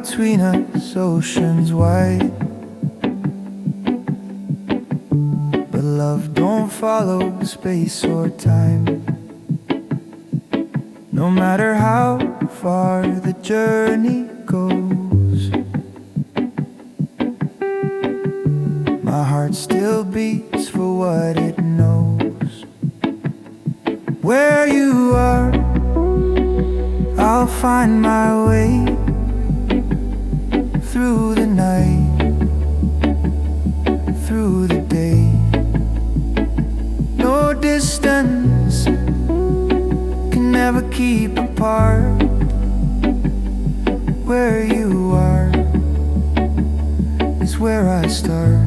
between us, oceans wide. But love don't follow space or time. No matter how far the journey goes, my heart still beats for what it knows. Where you are, I'll find my way through the night, through the day. No distance can never keep apart. Where you are is where I start.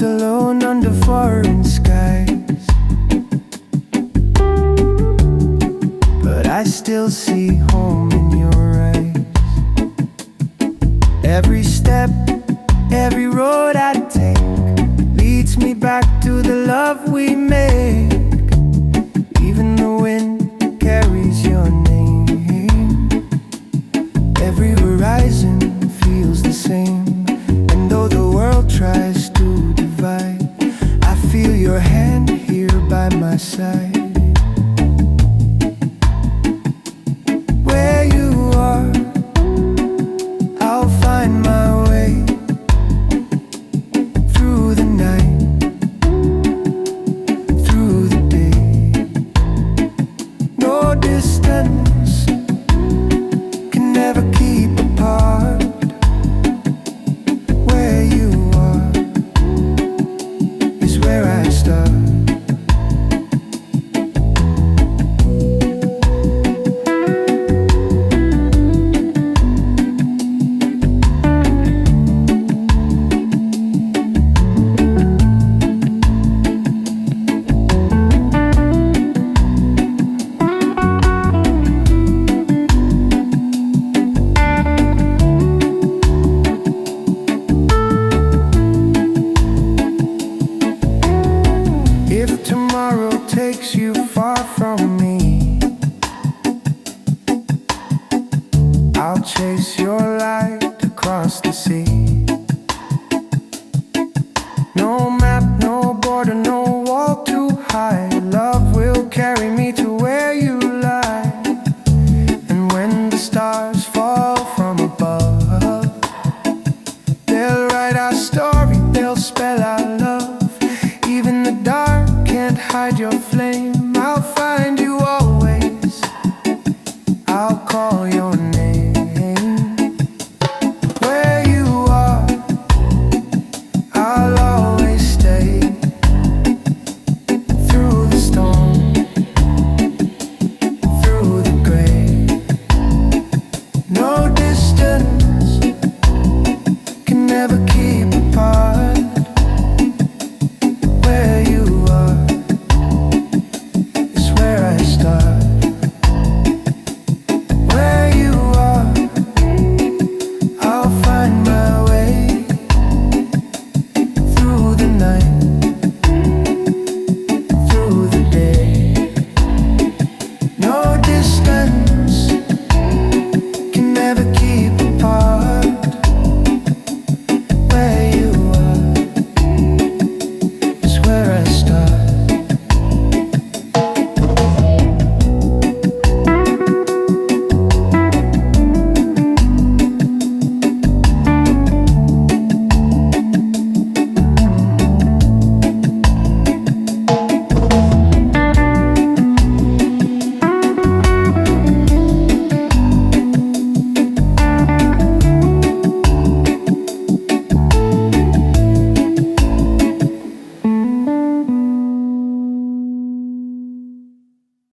Alone under foreign skies, but I still see home in your eyes. Every step, every road I take leads me back to the love we make. Even the wind carries your name. Every horizon feels the same. And though the world tries to divide, I feel your hand here by my side. Where you are, I'll find my way through the night, through the day. No distance can never keep apart. Where you are is where I start. If tomorrow takes you far from me, I'll chase your light across the sea. No map, no border, no wall too high. Love will carry me to where you lie. And when the stars fall from above, they'll write our story, they'll spell our love. Even the dark can't hide your flame. I'll find you always, I'll call your name. Where you are, I'll always stay. Through the storm, through the gray. No distance